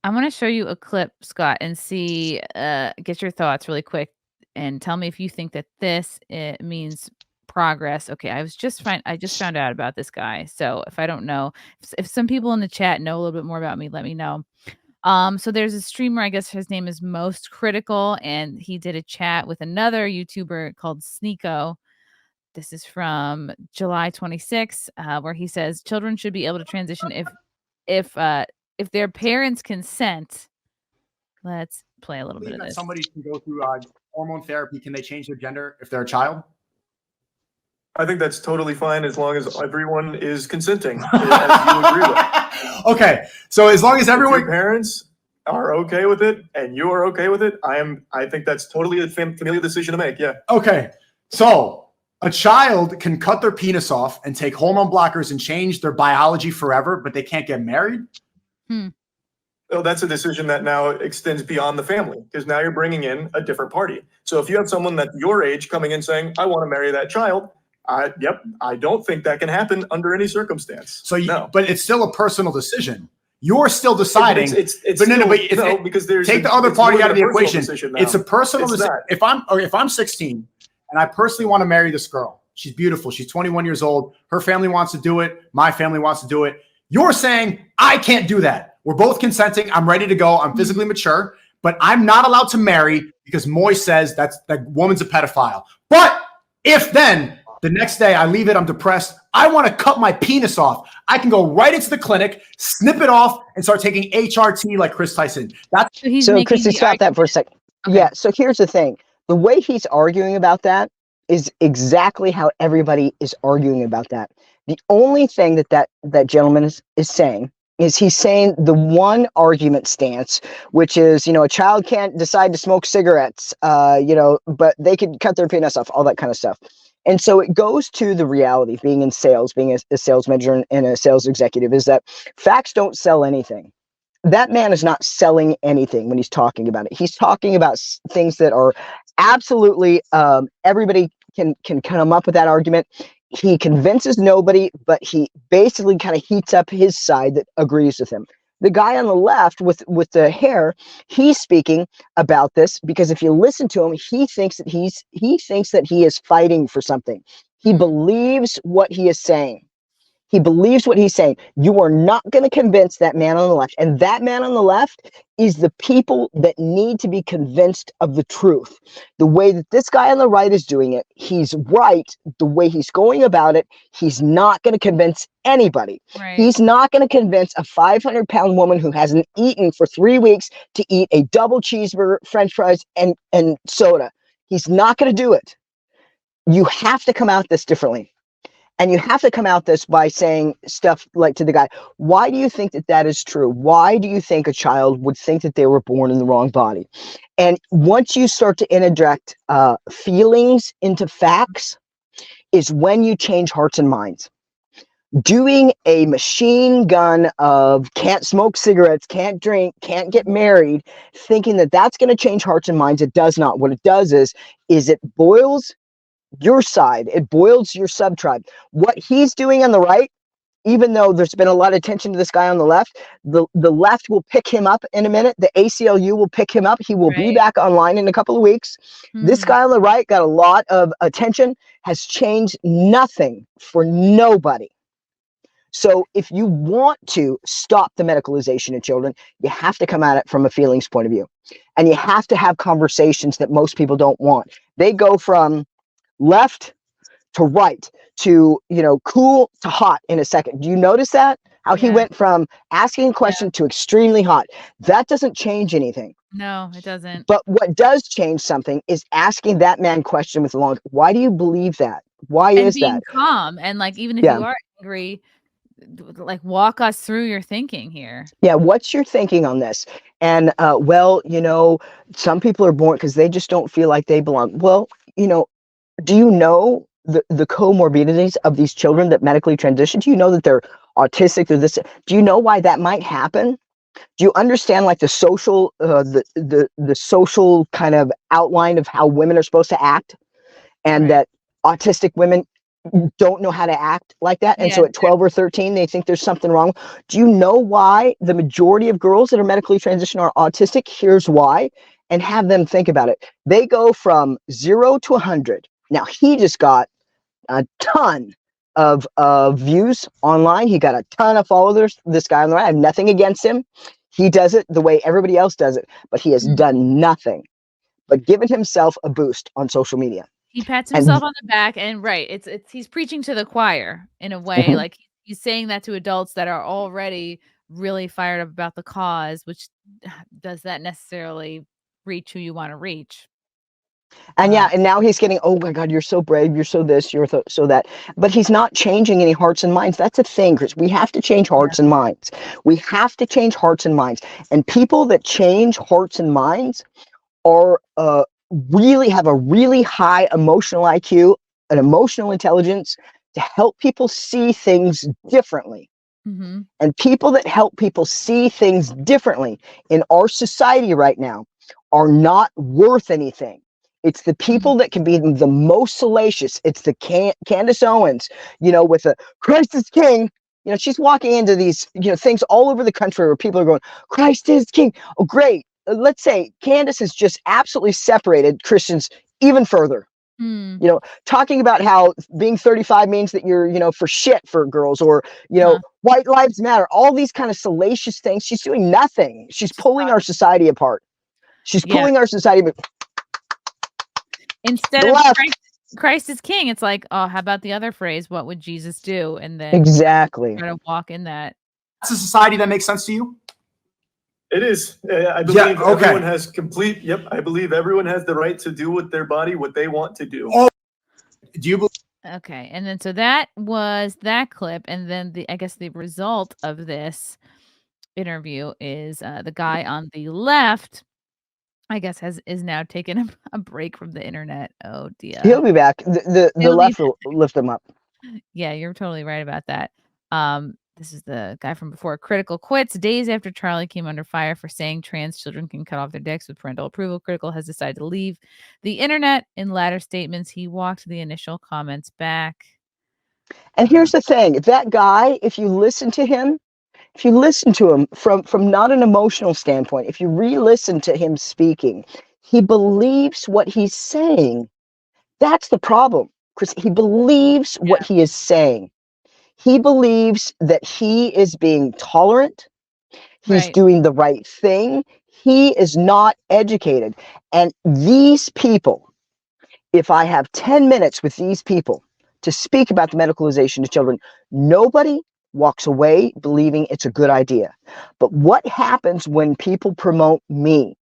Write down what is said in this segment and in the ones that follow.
I want to show you a clip, Scott, and see, get your thoughts really quick, and tell me if you think that this means progress. Okay, I just found out about this guy, so if I don't know, if some people in the chat know a little bit more about me, let me know. So there's a streamer, I guess his name is Most Critical, and he did a chat with another YouTuber called Sneako. This is from July 26th, where he says children should be able to transition if their parents consent. Let's play a little bit of this. Somebody can go through hormone therapy. Can they change their gender if they're a child? I think that's totally fine as long as everyone is consenting, as you agree with. Okay, so as long as everyone, if your parents are okay with it and you are okay with it, I think that's totally a familial decision to make. Yeah. Okay, so a child can cut their penis off and take hormone blockers and change their biology forever, but they can't get married. Well, that's a decision that now extends beyond the family, because now you're bringing in a different party. So if you have someone that's your age coming in saying, I want to marry that child, I don't think that can happen under any circumstance. So no. But it's still a personal decision. You're still deciding. Because there's take the other party out of the equation. It's a personal decision. If I'm 16 and I personally want to marry this girl, she's beautiful. She's 21 years old. Her family wants to do it. My family wants to do it. You're saying I can't do that. We're both consenting. I'm ready to go. I'm physically mature, but I'm not allowed to marry because Moist says that woman's a pedophile. But if then the next day I leave it, I'm depressed, I want to cut my penis off, I can go right into the clinic, snip it off, and start taking HRT like Chris Tyson. So Chrissie, stop that for a second. Okay. Yeah, so here's the thing. The way he's arguing about that is exactly how everybody is arguing about that. The only thing that gentleman is saying is he's saying the one argument stance, which is, a child can't decide to smoke cigarettes, but they could cut their penis off, all that kind of stuff. And so it goes to the reality, being in sales, being a sales manager and a sales executive, is that facts don't sell anything. That man is not selling anything when he's talking about it. He's talking about things that are absolutely, everybody can come up with that argument. He convinces nobody, but he basically kind of heats up his side that agrees with him. The guy on the left with the hair, he's speaking about this because if you listen to him, he thinks that he is fighting for something. He believes what he is saying. He believes what he's saying. You are not going to convince that man on the left. And that man on the left is the people that need to be convinced of the truth. The way that this guy on the right is doing it, he's right. The way he's going about it, he's not going to convince anybody. Right. He's not going to convince a 500-pound woman who hasn't eaten for 3 weeks to eat a double cheeseburger, French fries, and soda. He's not going to do it. You have to come out this differently. And you have to come out this by saying stuff like to the guy, why do you think that is true? Why do you think a child would think that they were born in the wrong body? And once you start to interject feelings into facts is when you change hearts and minds. Doing a machine gun of can't smoke cigarettes, can't drink, can't get married, thinking that that's going to change hearts and minds, it does not. What it does is it boils your side, it boils your sub-tribe. What he's doing on the right, even though there's been a lot of attention to this guy on the left, the left will pick him up in a minute. The ACLU will pick him up. He will be back online in a couple of weeks. This guy on the right got a lot of attention, has changed nothing for nobody. So if you want to stop the medicalization of children, you have to come at it from a feelings point of view. And you have to have conversations that most people don't want. They go from left to right to, cool to hot in a second. Do you notice that? How he went from asking a question to extremely hot. That doesn't change anything. No, it doesn't. But what does change something is asking that man question with long, why do you believe that? Why is that? And being calm. And even if you are angry, walk us through your thinking here. Yeah. What's your thinking on this? And, some people are born because they just don't feel like they belong. Well, do you know the comorbidities of these children that medically transition? Do you know that they're autistic or this? Do you know why that might happen? Do you understand the social the social kind of outline of how women are supposed to act, and that autistic women don't know how to act like that. And Yeah, so at 12 or 13, they think there's something wrong. Do you know why the majority of girls that are medically transitioned are autistic? Here's why, and have them think about it. They go from 0 to 100. Now, he just got a ton of views online. He got a ton of followers. This guy on the right, I have nothing against him. He does it the way everybody else does it, but he has done nothing but given himself a boost on social media. He pats himself on the back, and it's he's preaching to the choir in a way. Like he's saying that to adults that are already really fired up about the cause, which does that necessarily reach who you want to reach? And yeah, and now he's getting, oh my God, you're so brave, you're so this, you're so that. But he's not changing any hearts and minds. That's a thing, Chris. We have to change hearts and minds. We have to change hearts and minds. And people that change hearts and minds are really have a really high emotional IQ, an emotional intelligence to help people see things differently. And people that help people see things differently in our society right now are not worth anything. It's the people that can be the most salacious. It's the Candace Owens, with a Christ is King. She's walking into these, things all over the country where people are going, Christ is King. Oh, great. Let's say Candace has just absolutely separated Christians even further. Talking about how being 35 means that you're, for shit for girls, or, white lives matter, all these kind of salacious things. She's doing nothing. She's pulling our society apart. She's pulling our society apart. Instead of Christ is King, it's like, oh, how about the other phrase? What would Jesus do? And then exactly try to walk in that. That's a society that makes sense to you? It is. I believe everyone has complete. Yep. I believe everyone has the right to do with their body what they want to do. Oh, do you believe? Okay. And then, so that was that clip. And then I guess the result of this interview is the guy on the left, I guess, is now taking a break from the internet. Oh dear. He'll be back. The left will lift him up. Yeah, you're totally right about that. This is the guy from before. Critical quits days after Charlie came under fire for saying trans children can cut off their dicks with parental approval. Critical has decided to leave the internet. In latter statements, he walked the initial comments back. And here's the thing. That guy, if you listen to him from not an emotional standpoint, if you re-listen to him speaking, he believes what he's saying. That's the problem, Chris. He believes what he is saying. He believes that he is being tolerant. He's doing the right thing. He is not educated. And these people, if I have 10 minutes with these people to speak about the medicalization of children, nobody walks away believing it's a good idea. But what happens when people promote me?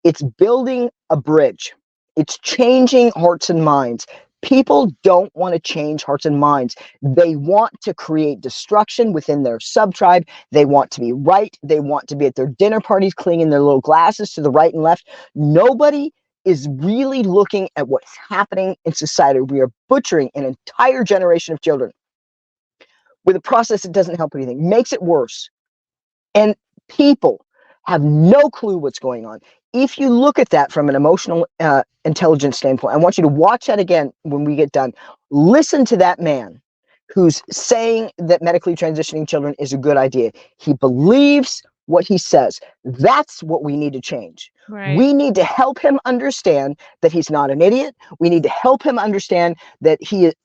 It's building a bridge. It's changing hearts and minds. People don't want to change hearts and minds. They want to create destruction within their sub-tribe. They want to be right. They want to be at their dinner parties, clinging their little glasses to the right and left. Nobody is really looking at what's happening in society. We are butchering an entire generation of children with a process that doesn't help anything, makes it worse. And people have no clue what's going on. If you look at that from an emotional intelligence standpoint, I want you to watch that again when we get done. Listen to that man who's saying that medically transitioning children is a good idea. He believes what he says. That's what we need to change. We need to help him understand that he's not an idiot. We need to help him understand that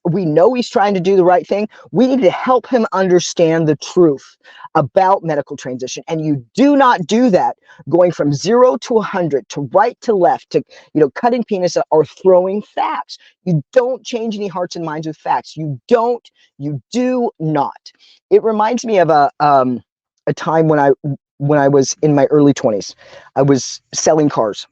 we know he's trying to do the right thing. We need to help him understand the truth about medical transition. And you do not do that going from 0 to 100, to right to left, to cutting penis or throwing facts. You don't change any hearts and minds with facts. You do not. It reminds me of a time when I was in my early 20s. I was selling cars.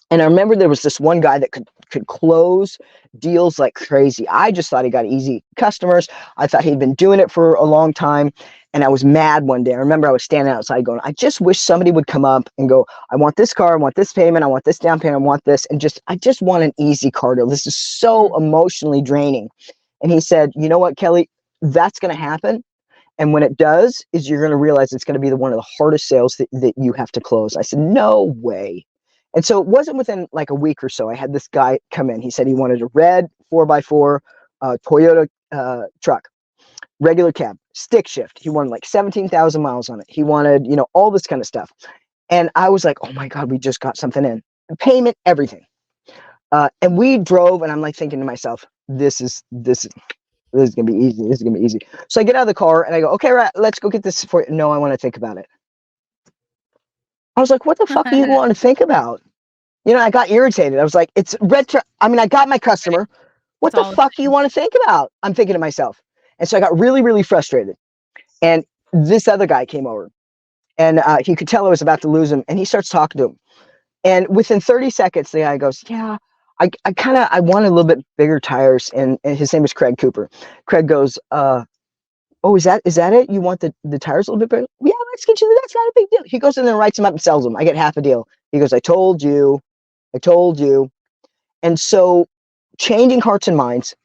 And I remember there was this one guy that could close deals like crazy. I just thought he got easy customers. I thought he'd been doing it for a long time. And I was mad one day. I remember I was standing outside going, I just wish somebody would come up and go, I want this car, I want this payment, I want this down payment, I want this. And I just want an easy car deal. This is so emotionally draining. And he said, you know what, Kelly, that's going to happen. And when it does, you're going to realize it's going to be one of the hardest sales that you have to close. I said, no way. And so it wasn't within like a week or so. I had this guy come in. He said he wanted a red 4x4 Toyota truck, regular cab, stick shift. He wanted like 17,000 miles on it. He wanted, all this kind of stuff. And I was like, oh my God, we just got something in. Payment, everything. And we drove, and I'm like thinking to myself, this is gonna be easy. This is gonna be easy. So I get out of the car and I go, okay, right, let's go get this for you. No, I want to think about it. I was like, what the fuck do you want to think about? I got irritated. I was like, it's retro. I mean, I got my customer. What the fuck do you want to think about? I'm thinking to myself. And so I got really, really frustrated. And this other guy came over, and he could tell I was about to lose him. And he starts talking to him. And within 30 seconds, the guy goes, yeah, I want a little bit bigger tires. And his name is Craig Cooper. Craig goes, oh, is that it? You want the tires a little bit bigger? Yeah, let's get you. That's not a big deal. He goes in there and writes them up and sells them. I get half a deal. He goes, I told you. And so changing hearts and minds,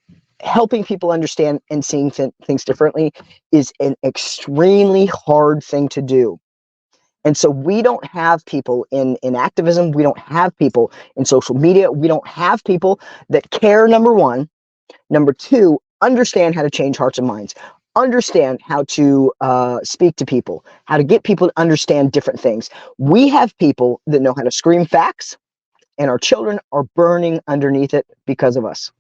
helping people understand and seeing things differently is an extremely hard thing to do. And so we don't have people in activism. We don't have people in social media. We don't have people that care, number one. Number two, understand how to change hearts and minds. Understand how to speak to people, how to get people to understand different things. We have people that know how to scream facts, and our children are burning underneath it because of us.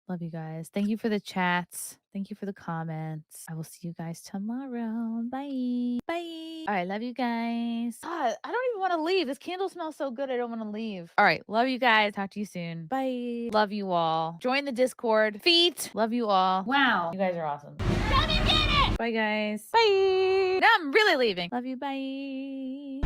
Love you guys. Thank you for the chats. Thank you for the comments. I will see you guys tomorrow. Bye. Bye. All right. Love you guys. God, I don't even want to leave. This candle smells so good. I don't want to leave. All right. Love you guys. Talk to you soon. Bye. Love you all. Join the Discord. Feet. Love you all. Wow. You guys are awesome. Come and get it. Bye, guys. Bye. Now I'm really leaving. Love you. Bye.